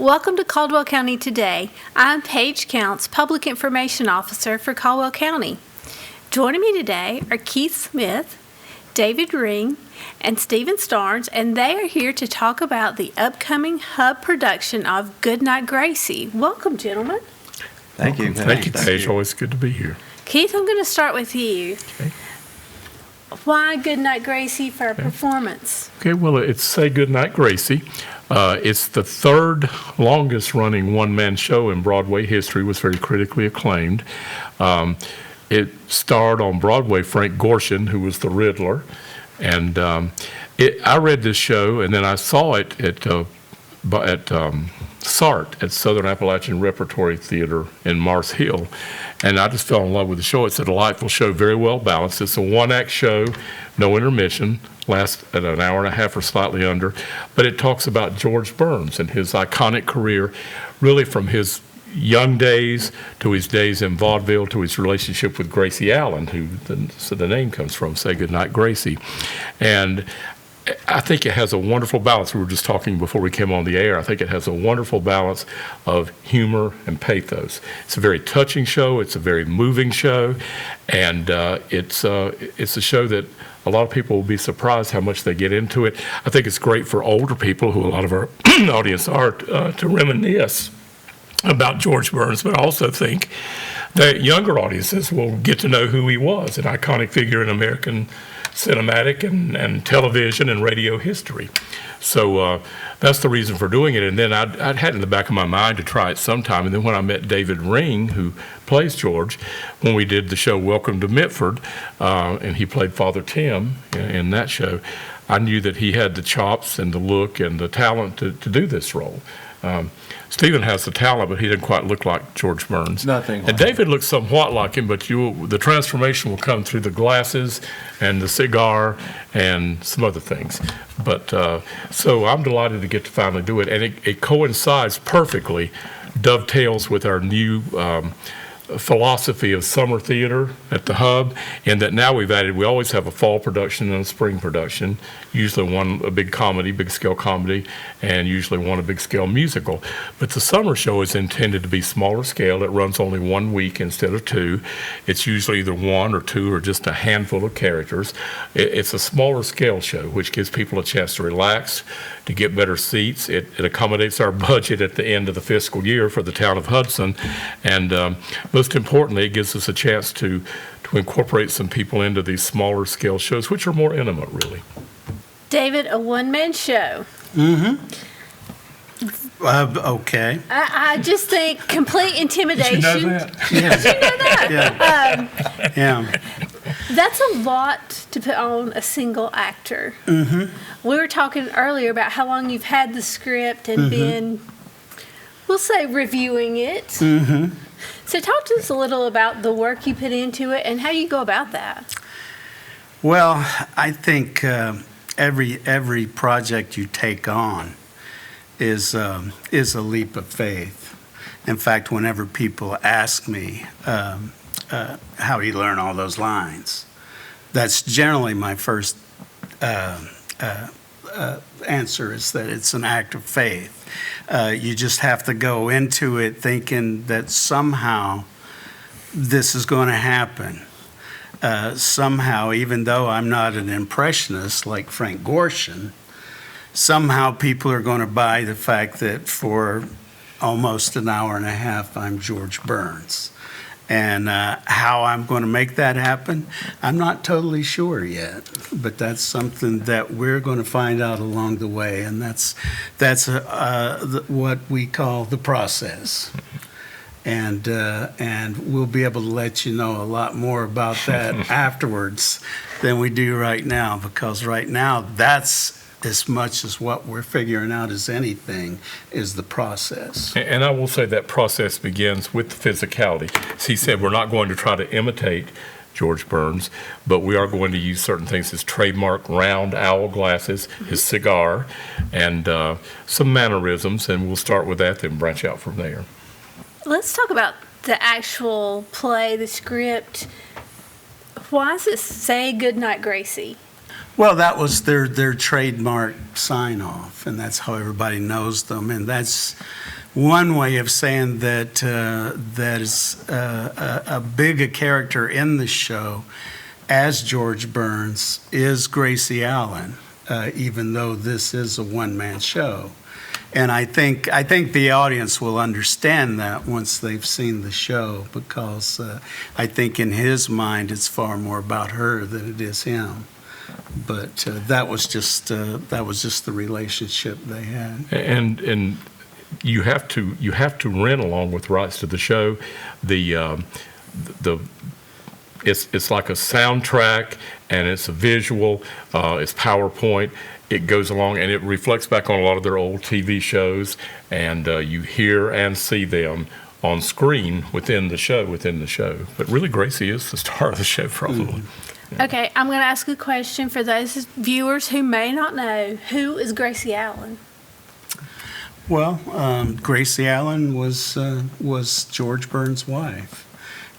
Welcome to Caldwell County Today. I'm Paige Counts, Public Information Officer for Caldwell County. Joining me today are Keith Smith, David Ring, and Stephen Starnes, and they are here to talk about the upcoming HUB production of Goodnight, Gracie. Welcome, gentlemen. Thank you. Thank you, Paige. Always good to be here. Keith, I'm going to start with you. Okay. Why Goodnight, Gracie for a performance? Okay, well, it's Say Goodnight, Gracie. It's the third longest running one-man show in Broadway history, was very critically acclaimed. It starred on Broadway Frank Gorshin, who was the Riddler. And I read this show, and then I saw it at SART, at Southern Appalachian Repertory Theater in Mars Hill. And I just fell in love with the show. It's a delightful show, very well balanced. It's a one-act show, no intermission, lasts at an hour and a half or slightly under. But it talks about George Burns and his iconic career, really from his young days to his days in Vaudeville to his relationship with Gracie Allen, who the name comes from, Say Goodnight, Gracie. And I think it has a wonderful balance. We were just talking before we came on the air. I think it has a wonderful balance of humor and pathos. It's a very touching show. It's a very moving show. And it's a show that a lot of people will be surprised how much they get into it. I think it's great for older people, who a lot of our audience are, to reminisce about George Burns, but I also think that younger audiences will get to know who he was, an iconic figure in American cinematic and television and radio history. So that's the reason for doing it. And then I'd had in the back of my mind to try it sometime. And then when I met David Ring, who plays George, when we did the show Welcome to Mitford, and he played Father Tim in that show, I knew that he had the chops and the look and the talent to do this role. Stephen has the talent, but he didn't quite look like George Burns. Nothing. And David looks somewhat like him, but the transformation will come through the glasses and the cigar and some other things. But so I'm delighted to get to finally do it, and it coincides perfectly, dovetails with our new philosophy of summer theater at the HUB, and that now we always have a fall production and a spring production, usually one a big comedy, big scale comedy, and usually one a big scale musical. But the summer show is intended to be smaller scale. It runs only 1 week instead of 2. It's usually either 1 or 2 or just a handful of characters. It's a smaller scale show, which gives people a chance to relax, to get better seats. It accommodates our budget at the end of the fiscal year for the Town of Hudson, and most importantly, it gives us a chance to incorporate some people into these smaller scale shows, which are more intimate, really. David, a one-man show. Mm-hmm. Okay. I just think complete intimidation. Did you know that? Yeah. Did you know that? Yeah. That's a lot to put on a single actor. Mm-hmm. We were talking earlier about how long you've had the script and been, we'll say, reviewing it. Mm-hmm. So talk to us a little about the work you put into it and how you go about that. Well, I think every project you take on is a leap of faith. In fact, whenever people ask me how do you learn all those lines, that's generally my first answer, is that it's an act of faith. You just have to go into it thinking that somehow this is going to happen. Somehow, even though I'm not an impressionist like Frank Gorshin, somehow people are going to buy the fact that for almost an hour and a half I'm George Burns. And how I'm going to make that happen, I'm not totally sure yet. But that's something that we're going to find out along the way, and that's what we call the process. And we'll be able to let you know a lot more about that afterwards than we do right now, because right now that's as much as what we're figuring out as anything is the process. And I will say that process begins with the physicality. As he said, we're not going to try to imitate George Burns, but we are going to use certain things, his trademark round owl glasses, his cigar, and some mannerisms, and we'll start with that, then branch out from there. Let's talk about the actual play, the script. Why does it say Goodnight, Gracie? Well, that was their trademark sign-off, and that's how everybody knows them. And that's one way of saying that that is a big a character in the show as George Burns is Gracie Allen, even though this is a one-man show. And I think the audience will understand that once they've seen the show, because I think in his mind it's far more about her than it is him. But that was just the relationship they had. And you have to rent along with rights to the show. It's like a soundtrack, and it's a visual. It's PowerPoint. It goes along, and it reflects back on a lot of their old TV shows, and you hear and see them on screen within the show. But really, Gracie is the star of the show, probably. Mm-hmm. Okay, I'm going to ask a question for those viewers who may not know. Who is Gracie Allen? Well, Gracie Allen was George Burns' wife.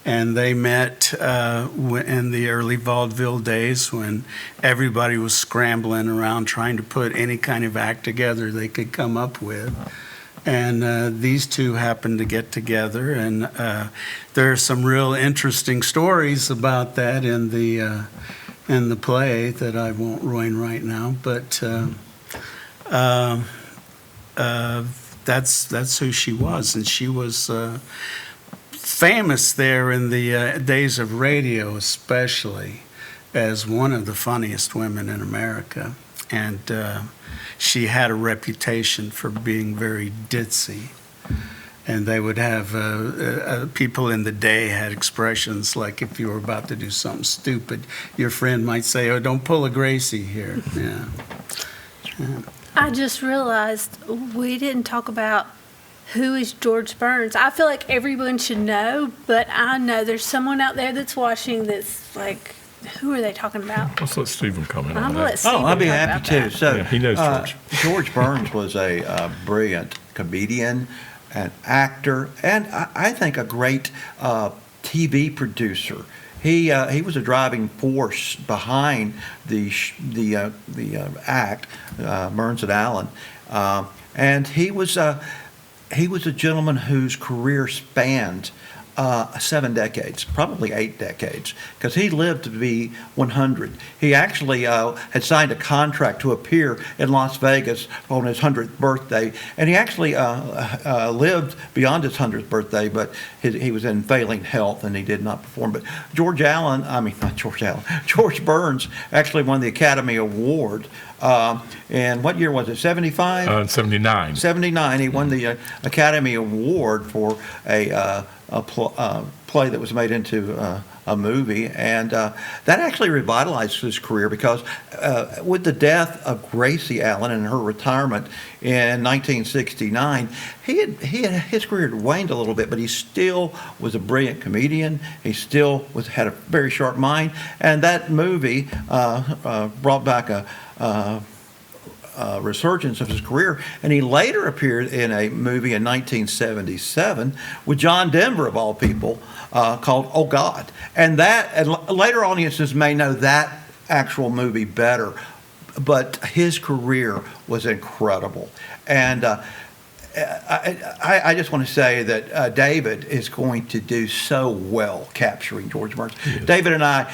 And they met in the early vaudeville days when everybody was scrambling around trying to put any kind of act together they could come up with. And these two happened to get together, and there are some real interesting stories about that in the play that I won't ruin right now. But that's who she was, and she was famous there in the days of radio, especially, as one of the funniest women in America. And she had a reputation for being very ditzy. And they would have, people in the day had expressions like, if you were about to do something stupid, your friend might say, "Oh, don't pull a Gracie here." Yeah. I just realized we didn't talk about who is George Burns. I feel like everyone should know, but I know there's someone out there that's watching that's like, who are they talking about? Let's let Stephen comment on I'm that. gonna let Stephen I'd be talk happy about to. that. So, Yeah, he knows George. George Burns was a brilliant comedian, an actor, and I think a great TV producer. He was a driving force behind the act, Burns and Allen, and he was a gentleman whose career spanned 7 decades, probably 8 decades, because he lived to be 100. He actually had signed a contract to appear in Las Vegas on his 100th birthday, and he actually lived beyond his 100th birthday, but he was in failing health and he did not perform. But George Burns actually won the Academy Award. And what year was it? 75? 79. 79. He won the Academy Award for a play that was made into a movie, and that actually revitalized his career, because with the death of Gracie Allen and her retirement in 1969, his career had waned a little bit, but he still was a brilliant comedian. He still had a very sharp mind, and that movie brought back a resurgence of his career, and he later appeared in a movie in 1977 with John Denver, of all people, called Oh God. And later audiences may know that actual movie better, but his career was incredible. And I just want to say that David is going to do so well capturing George Burns. Yes. David and I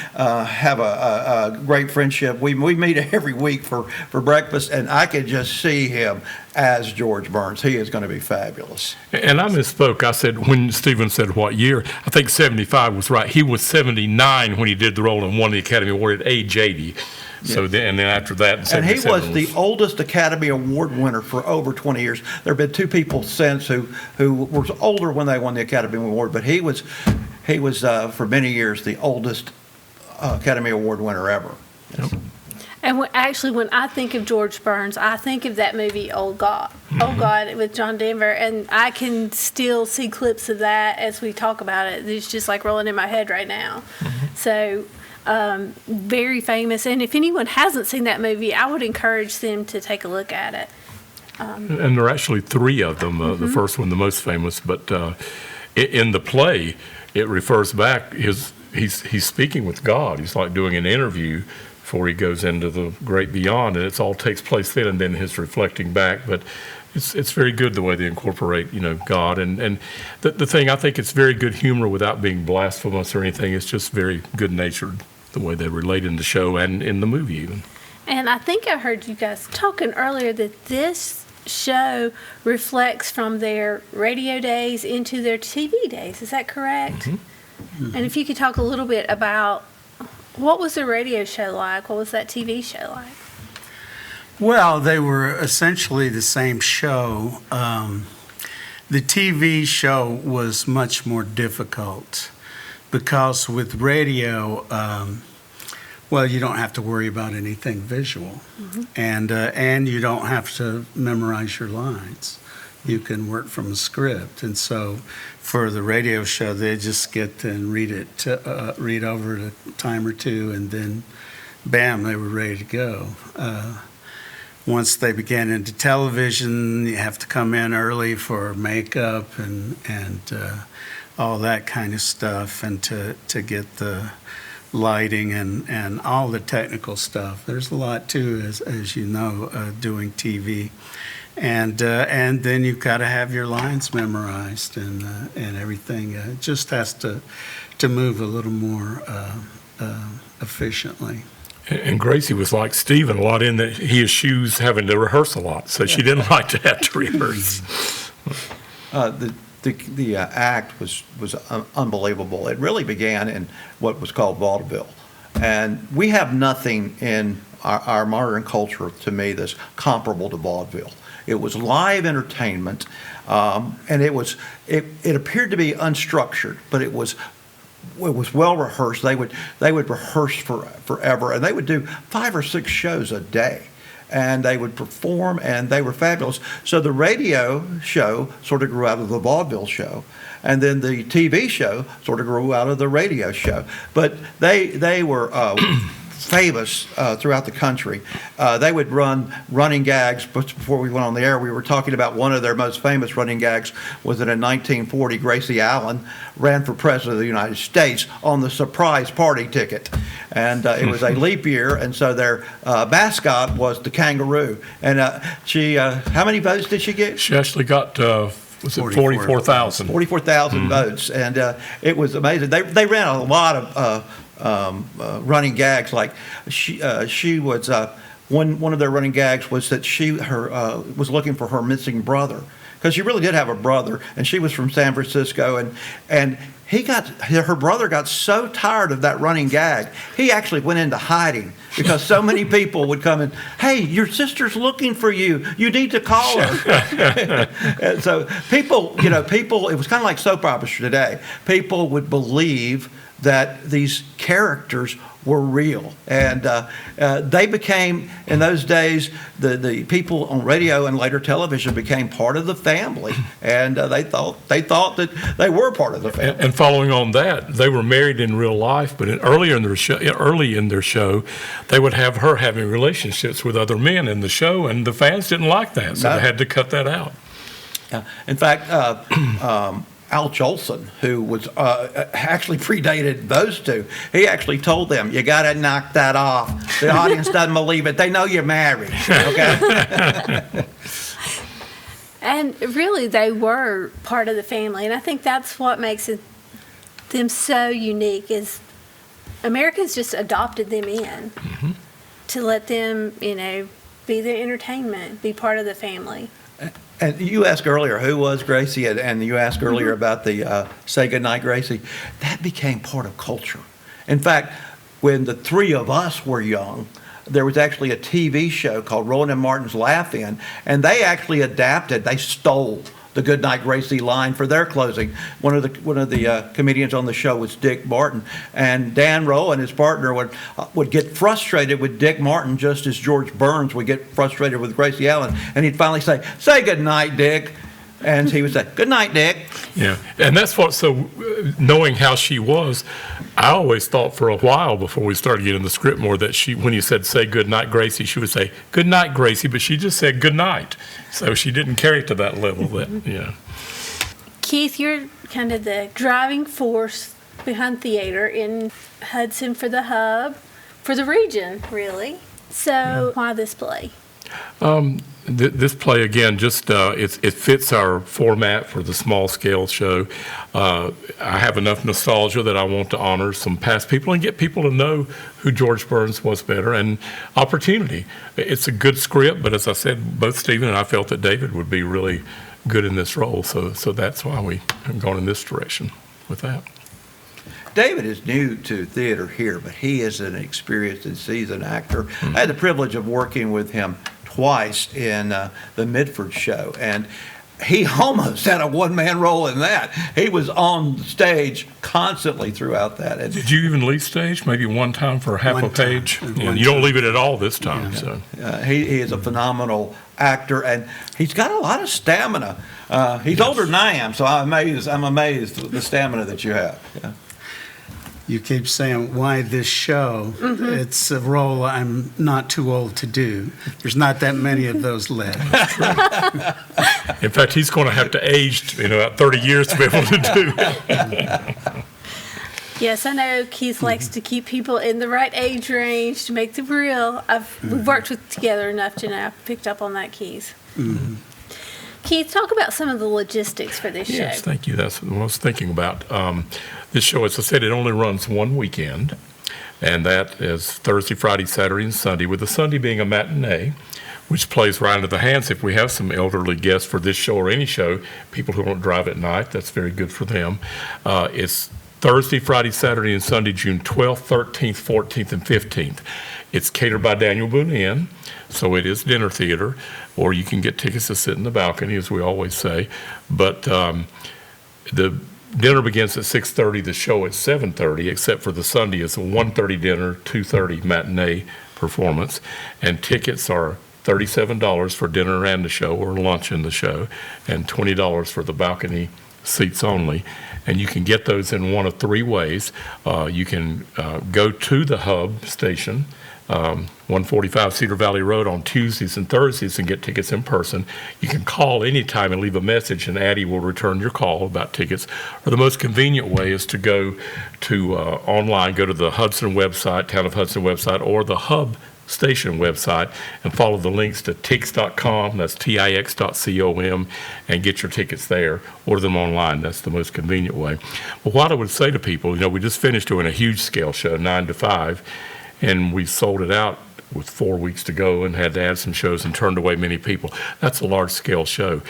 have a great friendship. We meet every week for breakfast, and I can just see him as George Burns. He is going to be fabulous. And I misspoke. I said, when Stephen said what year, I think 75 was right. He was 79 when he did the role and won the Academy Award at age 80. So Yes. then after that, And he was the oldest Academy Award winner for over 20 years. There have been two people since who were older when they won the Academy Award, but he was for many years the oldest Academy Award winner ever. Yes. And when I think of George Burns, I think of that movie, Oh God, Oh God, with John Denver, and I can still see clips of that as we talk about it. It's just like rolling in my head right now. So, very famous. And if anyone hasn't seen that movie, I would encourage them to take a look at it. And there are actually 3 of them. The first one, the most famous, but in the play, it refers back. He's speaking with God. He's like doing an interview before he goes into the great beyond, and it all takes place then, and then his reflecting back. But it's very good the way they incorporate, God. And the thing, I think it's very good humor without being blasphemous or anything. It's just very good-natured, the way they relate in the show and in the movie even. And I think I heard you guys talking earlier that this show reflects from their radio days into their TV days. Is that correct? Mm-hmm. And if you could talk a little bit about what was the radio show like? What was that TV show like? Well, they were essentially the same show. The TV show was much more difficult because with radio, you don't have to worry about anything visual, and you don't have to memorize your lines. You can work from a script, and so for the radio show, they just get and read over it a time or two, and then, bam, they were ready to go. Once they began into television, you have to come in early for makeup and all that kind of stuff, and to get the lighting and all the technical stuff. There's a lot too, as you know, doing TV, and then you've got to have your lines memorized and everything. It just has to move a little more efficiently. And Gracie was like Stephen a lot in that he eschews having to rehearse a lot, so she didn't like to have to rehearse. The act was unbelievable. It really began in what was called Vaudeville. And we have nothing in our modern culture, to me, that's comparable to Vaudeville. It was live entertainment, and it appeared to be unstructured, but it was well rehearsed. They would rehearse forever, and they would do 5 or 6 shows a day. And they would perform, and they were fabulous. So the radio show sort of grew out of the vaudeville show, and then the TV show sort of grew out of the radio show. But they were famous throughout the country. They would run running gags. Before we went on the air, we were talking about one of their most famous running gags was that in 1940, Gracie Allen ran for president of the United States on the surprise party ticket. And it was a leap year, and so their mascot was the kangaroo. And she, how many votes did she get? She actually got, 44,000? 44,000 votes, and it was amazing. They ran a lot of running gags. Like she was one of their running gags was that she was looking for her missing brother, because she really did have a brother, and she was from San Francisco, and her brother got so tired of that running gag, he actually went into hiding because so many people would come and, hey, your sister's looking for you. You need to call her. And so people, it was kind of like soap operas today. People would believe that these characters were real, and they became, in those days, the people on radio and later television became part of the family, and they thought that they were part of the family. And following on that, they were married in real life, but early in their show, they would have her having relationships with other men in the show, and the fans didn't like that, so they had to cut that out. In fact, Al Jolson, who was actually predated those two, he actually told them, you got to knock that off. The audience doesn't believe it. They know you're married, okay? And really, they were part of the family. And I think that's what makes them so unique is Americans just adopted them in to let them, be their entertainment, be part of the family. And you asked earlier, who was Gracie? And you asked earlier about the Say Goodnight, Gracie. That became part of culture. In fact, when the three of us were young, there was actually a TV show called Rowan and Martin's Laugh-In, and they actually they stole the Goodnight Gracie line for their closing. One of the comedians on the show was Dick Martin, and Dan Rowan, his partner, would get frustrated with Dick Martin just as George Burns would get frustrated with Gracie Allen, and he'd finally say good night, Dick. And he would say, good night, Dick. Yeah, and that's what, so knowing how she was, I always thought for a while before we started getting the script more that when you said, say good night, Gracie, she would say, good night, Gracie, but she just said good night. So she didn't carry it to that level. Keith, you're kind of the driving force behind theater in Hudson for the HUB for the region, really. So why this play? This play, again, just it fits our format for the small-scale show. I have enough nostalgia that I want to honor some past people and get people to know who George Burns was better, and opportunity. It's a good script, but as I said, both Stephen and I felt that David would be really good in this role, so that's why we have gone in this direction with that. David is new to theater here, but he is an experienced and seasoned actor. I had the privilege of working with him twice in the Mitford show, and he almost had a one-man role in that. He was on stage constantly throughout that. And did you even leave stage maybe one time for half a page? Yeah, you don't leave it at all this time. Yeah. So he is a phenomenal actor, and he's got a lot of stamina. He's older than I am, so I'm amazed with the stamina that you have. Yeah. You keep saying, why this show? It's a role I'm not too old to do. There's not that many of those left. In fact, he's going to have to age, about 30 years to be able to do it. Yes, I know Keith likes to keep people in the right age range to make them real. We've worked together enough to know I've picked up on that, Keith. Keith, talk about some of the logistics for this show. Yes, thank you. That's what I was thinking about. This show, as I said, it only runs one weekend, and that is Thursday, Friday, Saturday, and Sunday, with the Sunday being a matinee, which plays right into the hands if we have some elderly guests for this show or any show, people who don't drive at night. That's very good for them. It's Thursday, Friday, Saturday, and Sunday, June 12th, 13th, 14th, and 15th. It's catered by Daniel Boone Inn, so it is dinner theater, or you can get tickets to sit in the balcony, as we always say. But the dinner begins at 6:30, the show at 7:30, except for the Sunday. It's a 1:30 dinner, 2:30 matinee performance, and tickets are $37 for dinner and the show, or lunch and the show, and $20 for the balcony seats only. And you can get those in one of three ways. You can go to the HUB Station, 145 Cedar Valley Road on Tuesdays and Thursdays and get tickets in person. You can call anytime and leave a message, and Addie will return your call about tickets. Or the most convenient way is to go to online, go to the Hudson website, Town of Hudson website, or the HUB Station website, and follow the links to tix.com, that's tix.com, and get your tickets there. Order them online. That's the most convenient way. Well, what I would say to people, we just finished doing a huge scale show, 9 to 5, and we sold it out with 4 weeks to go and had to add some shows and turned away many people. That's a large-scale show.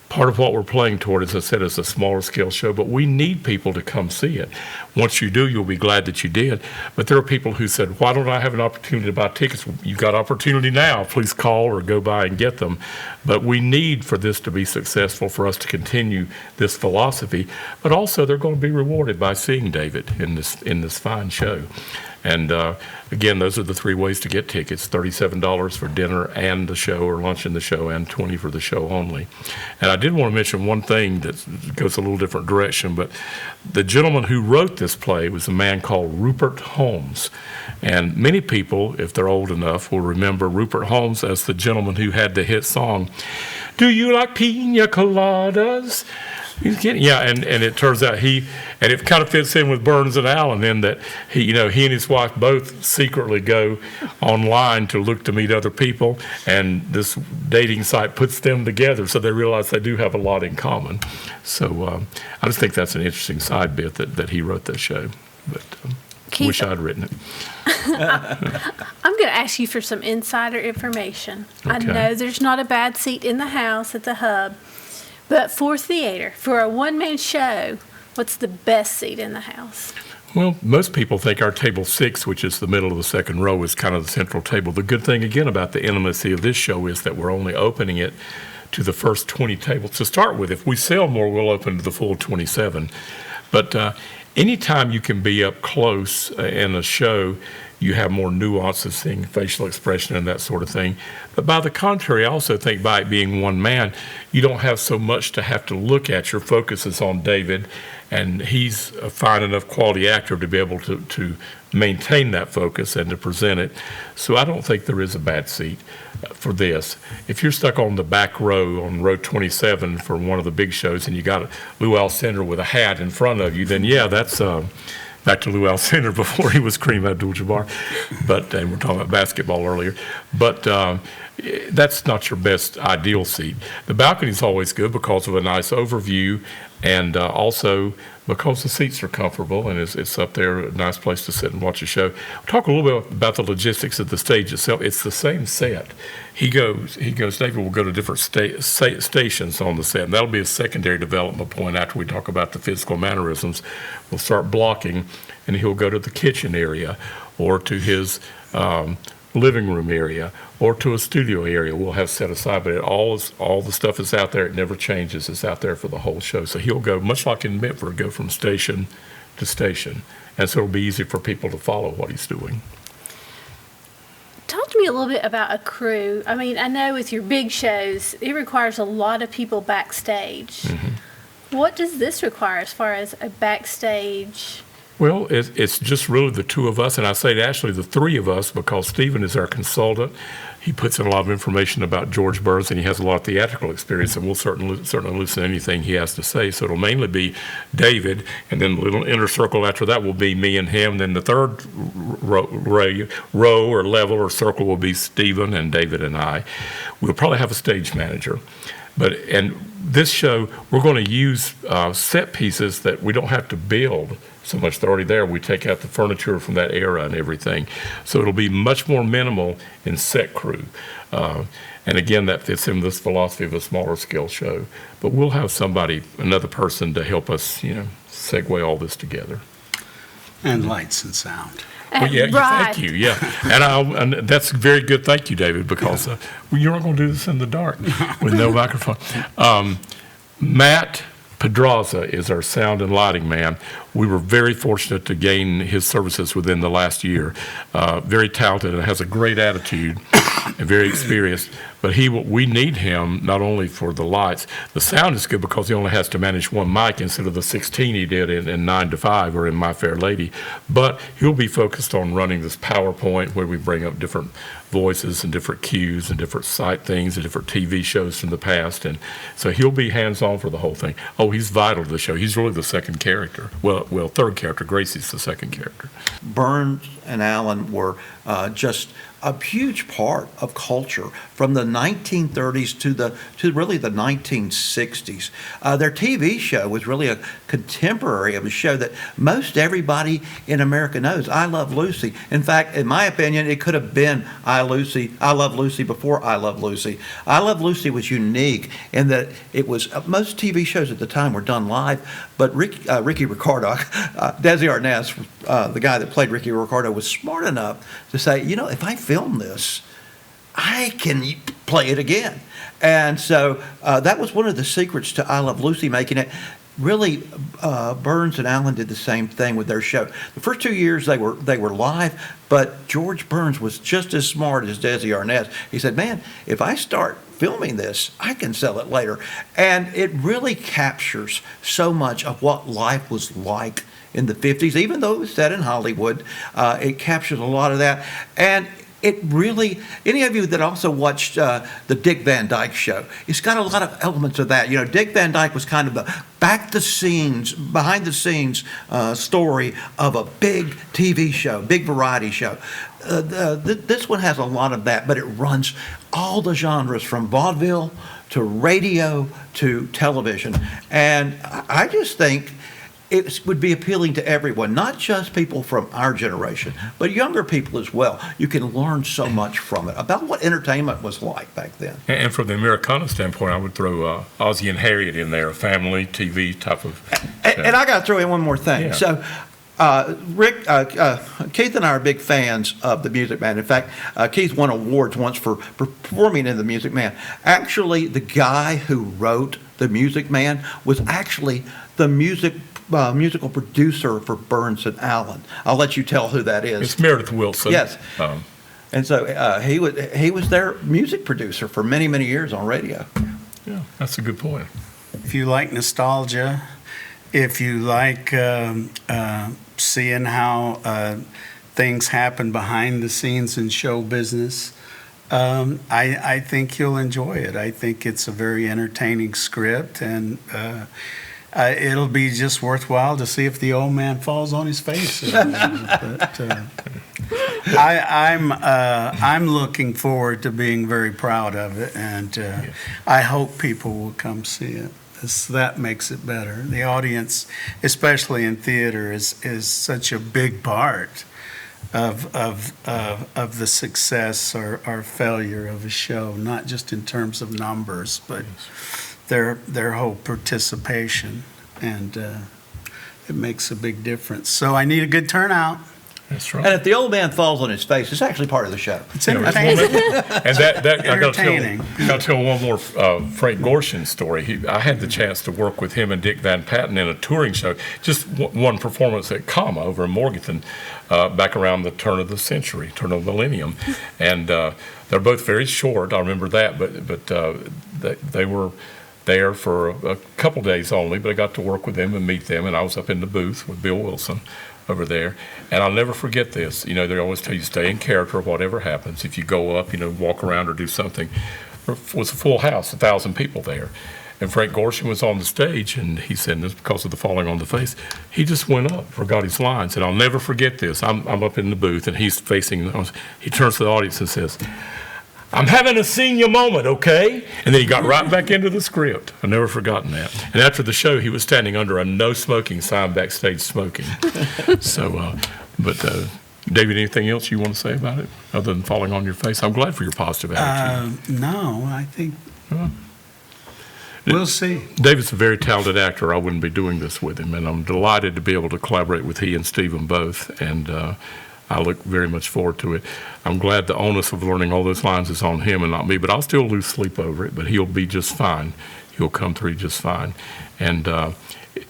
Part of what we're playing toward, as I said, is a smaller scale show, but we need people to come see it. Once you do, you'll be glad that you did. But there are people who said, why don't I have an opportunity to buy tickets? Well, you've got opportunity now. Please call or go by and get them. But we need for this to be successful, for us to continue this philosophy. But also, they're going to be rewarded by seeing David in this fine show. And again, those are the three ways to get tickets: $37 for dinner and the show, or lunch and the show, and $20 for the show only. And I did want to mention one thing that goes a little different direction, but the gentleman who wrote this play was a man called Rupert Holmes. And many people, if they're old enough, will remember Rupert Holmes as the gentleman who had the hit song, "Do You Like Pina Coladas?" Yeah, and it turns out and it kind of fits in with Burns and Allen in that he and his wife both secretly go online to look to meet other people, and this dating site puts them together, so they realize they do have a lot in common. So I just think that's an interesting side bit that he wrote this show, but Keith, wish I'd written it. I'm going to ask you for some insider information. Okay. I know there's not a bad seat in the house at the HUB. But for theater, for a one-man show, what's the best seat in the house? Well, most people think our table 6, which is the middle of the second row, is kind of the central table. The good thing, again, about the intimacy of this show is that we're only opening it to the first 20 tables to start with. If we sell more, we'll open to the full 27. But anytime you can be up close in a show, you have more nuances, seeing facial expression and that sort of thing. But by the contrary, I also think by it being one man, you don't have so much to have to look at. Your focus is on David, and he's a fine enough quality actor to be able to maintain that focus and to present it. So I don't think there is a bad seat for this. If you're stuck on the back row, on row 27 for one of the big shows, and you got Lou Alcindor with a hat in front of you, then yeah, that's back to Lou Alcindor before he was Kareem Abdul-Jabbar. And we're talking about basketball earlier. But that's not your best ideal seat. The balcony is always good because of a nice overview, and also because the seats are comfortable and it's up there, a nice place to sit and watch a show. Talk a little bit about the logistics of the stage itself. It's the same set. He goes, David will go to different stations on the set, and that'll be a secondary development point after we talk about the physical mannerisms. We'll start blocking, and he'll go to the kitchen area or to his living room area or to a studio area we'll have set aside, but all the stuff is out there. It never changes. It's out there for the whole show. So he'll go, much like in Mitford, go from station to station. And so it'll be easy for people to follow what he's doing. Talk to me a little bit about a crew. I mean, I know with your big shows, it requires a lot of people backstage. Mm-hmm. What does this require as far as a backstage? Well, it's just really the two of us, and I say actually the three of us because Stephen is our consultant. He puts in a lot of information about George Burns, and he has a lot of theatrical experience, and we'll certainly listen to anything he has to say. So it'll mainly be David, and then the little inner circle after that will be me and him. Then the third row or level or circle will be Stephen and David and I. We'll probably have a stage manager. And this show, we're going to use set pieces that we don't have to build so much. They're already there. We take out the furniture from that era and everything. So it'll be much more minimal in set crew. And again, that fits in this philosophy of a smaller scale show. But we'll have another person to help us, segue all this together. And lights and sound. Well, yeah, Right. thank you. Yeah, and that's very good. Thank you, David, because you're not going to do this in the dark with no microphone. Matt Pedraza is our sound and lighting man. We were very fortunate to gain his services within the last year. Very talented and has a great attitude and very experienced. But we need him not only for the lights. The sound is good because he only has to manage one mic instead of the 16 he did in 9 to 5 or in My Fair Lady. But he'll be focused on running this PowerPoint where we bring up different voices and different cues and different sight things and different TV shows from the past. And so he'll be hands-on for the whole thing. Oh, he's vital to the show. He's really the second character. Well, third character. Gracie's the second character. Burns and Allen were just a huge part of culture from the 1930s to really the 1960s. Their TV show was really a contemporary of a show that most everybody in America knows. I Love Lucy. In fact, in my opinion, it could have been I Love Lucy before I Love Lucy. I Love Lucy was unique in that it was most TV shows at the time were done live, but Ricky Ricardo, Desi Arnaz, the guy that played Ricky Ricardo, was smart enough to say, if I film this, I can play it again. And so that was one of the secrets to I Love Lucy, making it. Really, Burns and Allen did the same thing with their show. The first 2 years they were live, but George Burns was just as smart as Desi Arnaz. He said, man, if I start filming this, I can sell it later. And it really captures so much of what life was like in the 50s, even though it was set in Hollywood. It captures a lot of that. And it really, any of you that also watched the Dick Van Dyke Show, it's got a lot of elements of that. Dick Van Dyke was kind of the behind the scenes story of a big TV show, big variety show. This one has a lot of that, but it runs all the genres from vaudeville to radio to television. And I just think it would be appealing to everyone, not just people from our generation, but younger people as well. You can learn so much from it about what entertainment was like back then. And from the Americana standpoint, I would throw Ozzie and Harriet in there, a family TV type of show. And I got to throw in one more thing. Yeah. So, Rick, Keith and I are big fans of The Music Man. In fact, Keith won awards once for performing in The Music Man. Actually, the guy who wrote The Music Man was actually the musical producer for Burns and Allen. I'll let you tell who that is. It's Meredith Wilson. Yes. And so he was their music producer for many, many years on radio. Yeah, that's a good point. If you like nostalgia, if you like seeing how things happen behind the scenes in show business, I think you'll enjoy it. I think it's a very entertaining script, and it'll be just worthwhile to see if the old man falls on his face. But, I'm looking forward to being very proud of it, and I hope people will come see it. That makes it better. The audience, especially in theater, is such a big part of the success or failure of a show, not just in terms of numbers, but their whole participation, and it makes a big difference. So I need a good turnout. That's right. And if the old man falls on his face, it's actually part of the show. It's entertaining. And that I Entertaining. got to tell one more Frank Gorshin story. I had the chance to work with him and Dick Van Patten in a touring show, just one performance at Comma over in Morganton, back around the turn of the century, turn of the millennium, and they're both very short. I remember that, but they were there for a couple days only. But I got to work with them and meet them, and I was up in the booth with Bill Wilson over there, and I'll never forget this. They always tell you stay in character, whatever happens. If you go up, walk around or do something. It was a full house, 1,000 people there, and Frank Gorshin was on the stage, and he said, this because of the falling on the face, he just went up, forgot his lines, and I'll never forget this. I'm up in the booth, and he's facing. He turns to the audience and says, "I'm having a senior moment, okay?" And then he got right back into the script. I've never forgotten that. And after the show, he was standing under a no smoking sign backstage smoking. So, David, anything else you want to say about it other than falling on your face? I'm glad for your positive attitude. No, I think we'll see. David's a very talented actor. I wouldn't be doing this with him, and I'm delighted to be able to collaborate with he and Stephen both. And I look very much forward to it. I'm glad the onus of learning all those lines is on him and not me, but I'll still lose sleep over it, but he'll be just fine. He'll come through just fine. And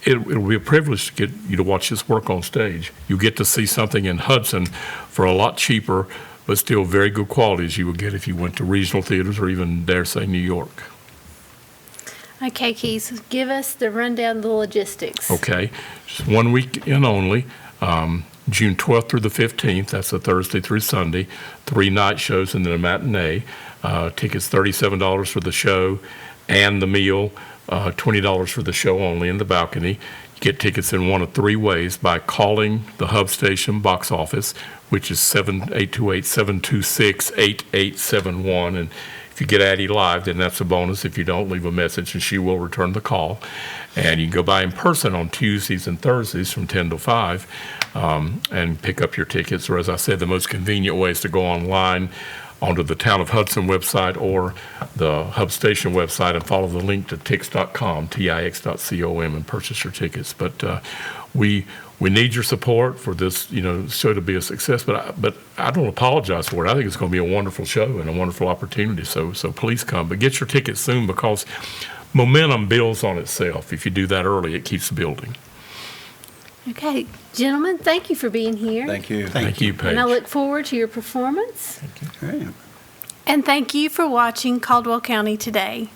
it'll be a privilege to get you to watch this work on stage. You'll get to see something in Hudson for a lot cheaper, but still very good quality as you would get if you went to regional theaters or even, dare say, New York. Okay, Keith, give us the rundown of the logistics. Okay, just 1 week in only. June 12th through the 15th, that's a Thursday through Sunday, 3 night shows and then a matinee. Tickets $37 for the show and the meal, $20 for the show only in the balcony. You get tickets in one of 3 ways: by calling the HUB Station box office, which is 828-726-8871. And if you get Addie live, then that's a bonus. If you don't, leave a message and she will return the call. And you can go by in person on Tuesdays and Thursdays from 10 to 5 and pick up your tickets. Or as I said, the most convenient way is to go online onto the Town of Hudson website or the HUB Station website and follow the link to tix.com, tix.com, and purchase your tickets. But we need your support for this, show to be a success. But I don't apologize for it. I think it's going to be a wonderful show and a wonderful opportunity. So please come. But get your tickets soon, because momentum builds on itself. If you do that early, it keeps building. Okay, gentlemen, thank you for being here. Thank you. Thank you, Paige. And I look forward to your performance. Great. And thank you for watching Caldwell County Today.